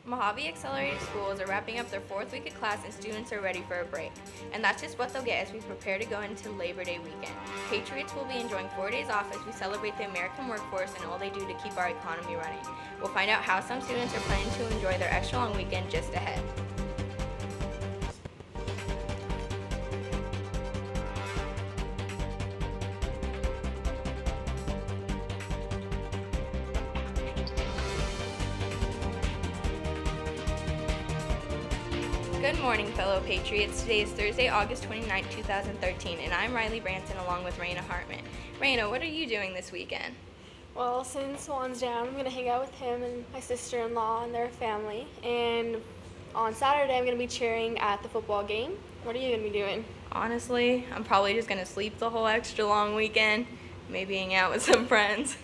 Mohave Accelerated Schools are wrapping up their 4th week of class and students are ready for a break. And that's just what they'll get as we prepare to go into Labor Day weekend. Patriots will be enjoying 4 days off as we celebrate the American workforce and all they do to keep our economy running. We'll find out how some students are planning to enjoy their extra long weekend just ahead. Good morning, fellow Patriots. Today is Thursday, August 29, 2013, and I'm Riley Branson along with Raina Hartman. Raina, what are you doing this weekend? Well, since Juan's down, I'm going to hang out with him and my sister-in-law and their family. And on Saturday, I'm going to be cheering at the football game. What are you going to be doing? Honestly, I'm probably just going to sleep the whole extra long weekend, maybe hang out with some friends.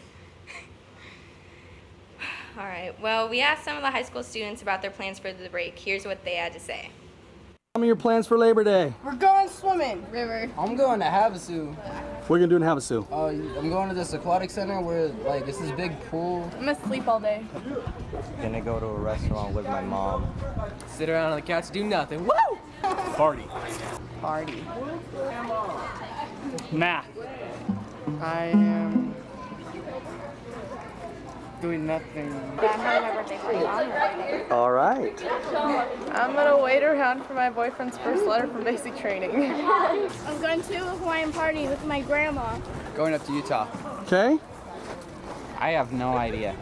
All right, well, we asked some of the high school students about their plans for the break. Here's what they had to say. Tell me your plans for Labor Day. We're going swimming. River. I'm going to Havasu. What are you going to do in Havasu? I'm going to this aquatic center where, it's this big pool. I'm going to sleep all day. Gonna go to a restaurant with my mom. Sit around on the couch, do nothing. Woo! Party. Party. Math. I am doing nothing. I'm having my birthday party. All right. I'm gonna wait around for my boyfriend's first letter from basic training. I'm going to a Hawaiian party with my grandma. Going up to Utah. Okay. I have no idea.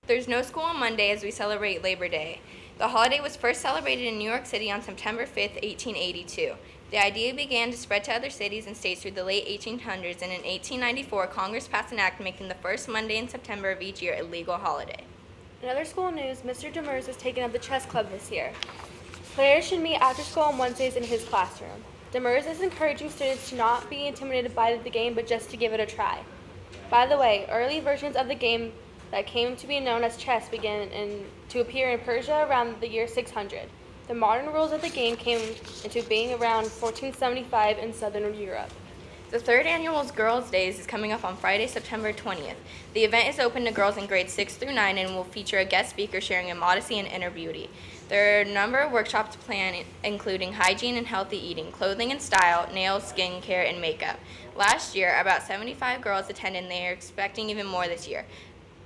There's no school on Monday as we celebrate Labor Day. The holiday was first celebrated in New York City on September 5th, 1882. The idea began to spread to other cities and states through the late 1800s, and in 1894, Congress passed an act making the first Monday in September of each year a legal holiday. In other school news, Mr. Demers has taken up the chess club this year. Players should meet after school on Wednesdays in his classroom. Demers is encouraging students to not be intimidated by the game, but just to give it a try. By the way, early versions of the game that came to be known as chess began to appear in Persia around the year 600. The modern rules of the game came into being around 1475 in Southern Europe. The third annual Girls' Days is coming up on Friday, September 20th. The event is open to girls in grades 6 through 9 and will feature a guest speaker sharing in modesty and inner beauty. There are a number of workshops planned, including hygiene and healthy eating, clothing and style, nails, skincare, and makeup. Last year, about 75 girls attended, and they are expecting even more this year.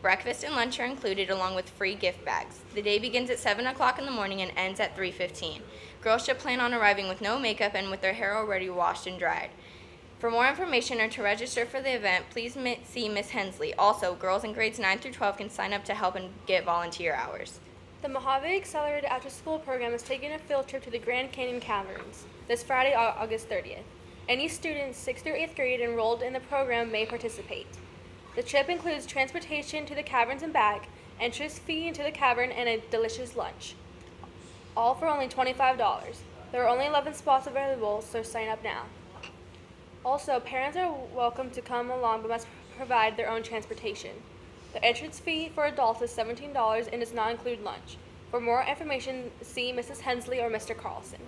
Breakfast and lunch are included along with free gift bags. The day begins at 7 o'clock in the morning and ends at 3:15. Girls should plan on arriving with no makeup and with their hair already washed and dried. For more information or to register for the event, please see Ms. Hensley. Also, girls in grades 9 through 12 can sign up to help and get volunteer hours. The Mohave Accelerated After-School program is taking a field trip to the Grand Canyon Caverns this Friday, August 30th. Any students 6th through 8th grade enrolled in the program may participate. The trip includes transportation to the caverns and back, entrance fee into the cavern, and a delicious lunch. All for only $25. There are only 11 spots available, so sign up now. Also, parents are welcome to come along but must provide their own transportation. The entrance fee for adults is $17 and does not include lunch. For more information, see Mrs. Hensley or Mr. Carlson.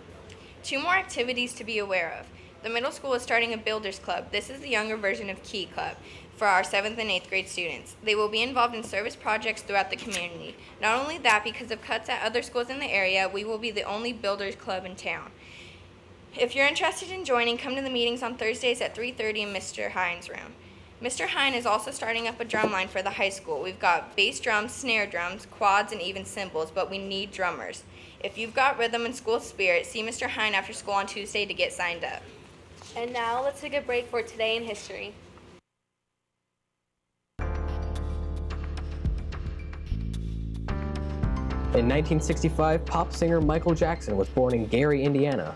2 more activities to be aware of. The middle school is starting a Builders Club. This is the younger version of Key Club for our 7th and 8th grade students. They will be involved in service projects throughout the community. Not only that, because of cuts at other schools in the area, we will be the only Builders Club in town. If you're interested in joining, come to the meetings on Thursdays at 3:30 in Mr. Hines' room. Mr. Hine is also starting up a drum line for the high school. We've got bass drums, snare drums, quads, and even cymbals, but we need drummers. If you've got rhythm and school spirit, see Mr. Hine after school on Tuesday to get signed up. And now let's take a break for Today in History. In 1965, pop singer Michael Jackson was born in Gary, Indiana.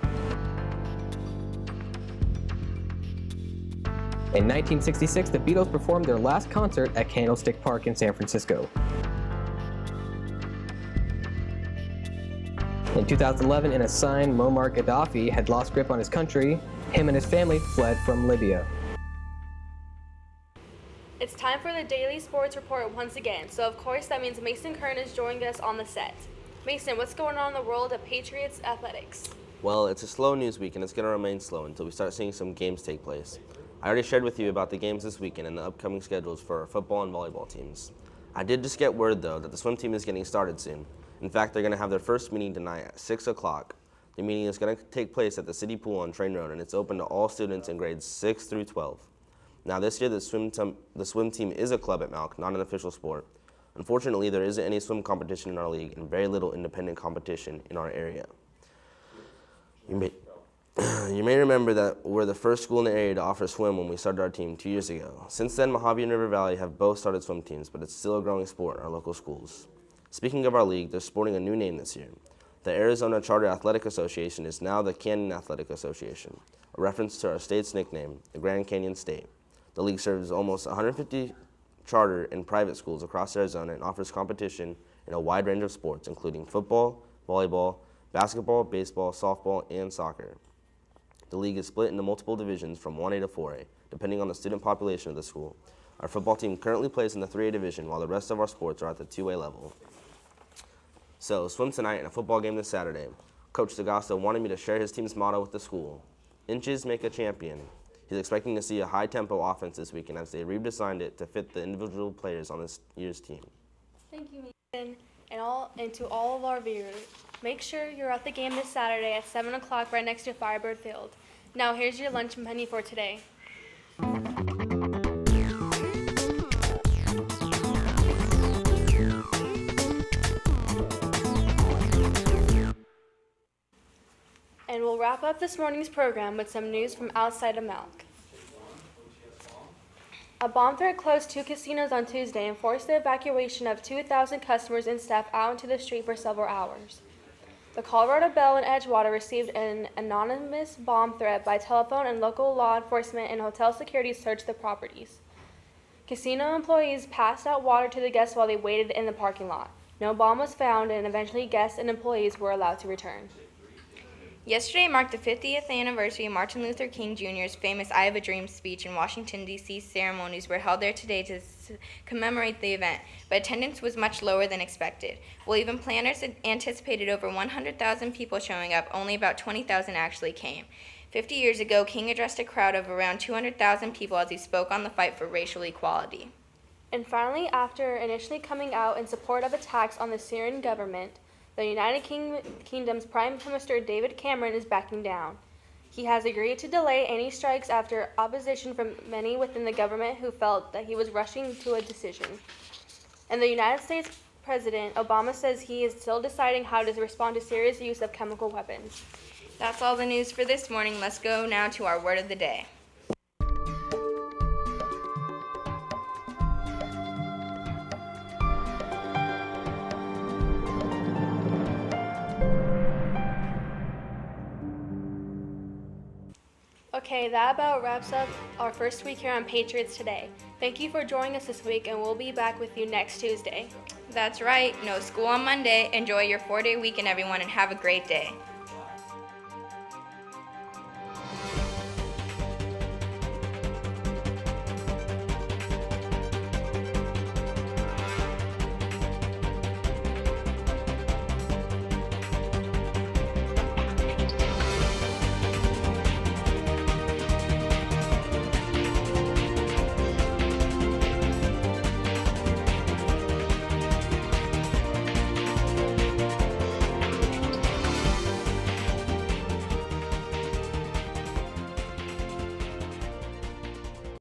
In 1966, the Beatles performed their last concert at Candlestick Park in San Francisco. In 2011, in a sign, Muammar Gaddafi had lost grip on his country. Him and his family fled from Libya. It's time for the daily sports report once again. So of course that means Mason Kern is joining us on the set. Mason, what's going on in the world of Patriots athletics? Well, it's a slow news week and it's going to remain slow until we start seeing some games take place. I already shared with you about the games this weekend and the upcoming schedules for our football and volleyball teams. I did just get word, though, that the swim team is getting started soon. In fact, they're going to have their first meeting tonight at 6 o'clock. The meeting is going to take place at the city pool on Train Road, and it's open to all students in grades 6 through 12. Now, this year, the swim team is a club at Malk, not an official sport. Unfortunately, there isn't any swim competition in our league and very little independent competition in our area. You may remember that we're the first school in the area to offer swim when we started our team 2 years ago. Since then, Mohave and River Valley have both started swim teams, but it's still a growing sport in our local schools. Speaking of our league, they're sporting a new name this year. The Arizona Charter Athletic Association is now the Canyon Athletic Association, a reference to our state's nickname, the Grand Canyon State. The league serves almost 150 charter and private schools across Arizona and offers competition in a wide range of sports, including football, volleyball, basketball, baseball, softball, and soccer. The league is split into multiple divisions from 1A to 4A, depending on the student population of the school. Our football team currently plays in the 3A division, while the rest of our sports are at the 2A level. So, swim tonight and a football game this Saturday. Coach DeGasto wanted me to share his team's motto with the school. Inches make a champion. He's expecting to see a high-tempo offense this weekend as they redesigned it to fit the individual players on this year's team. Thank you, Mason, and to all of our viewers. Make sure you're at the game this Saturday at 7 o'clock right next to Firebird Field. Now, here's your lunch menu for today. And we'll wrap up this morning's program with some news from outside of Malk. A bomb threat closed 2 casinos on Tuesday and forced the evacuation of 2,000 customers and staff out into the street for several hours. The Colorado Bell in Edgewater received an anonymous bomb threat by telephone, and local law enforcement and hotel security searched the properties. Casino employees passed out water to the guests while they waited in the parking lot. No bomb was found, and eventually guests and employees were allowed to return. Yesterday marked the 50th anniversary of Martin Luther King Jr.'s famous I Have a Dream speech in Washington, D.C. Ceremonies were held there today to commemorate the event, but attendance was much lower than expected. While even planners had anticipated over 100,000 people showing up, only about 20,000 actually came. 50 years ago, King addressed a crowd of around 200,000 people as he spoke on the fight for racial equality. And finally, after initially coming out in support of attacks on the Syrian government, the United Kingdom's Prime Minister David Cameron is backing down. He has agreed to delay any strikes after opposition from many within the government who felt that he was rushing to a decision. And the United States President Obama says he is still deciding how to respond to Syria's use of chemical weapons. That's all the news for this morning. Let's go now to our word of the day. Okay, that about wraps up our first week here on Patriots Today. Thank you for joining us this week, and we'll be back with you next Tuesday. That's right. No school on Monday. Enjoy your 4-day weekend, everyone, and have a great day.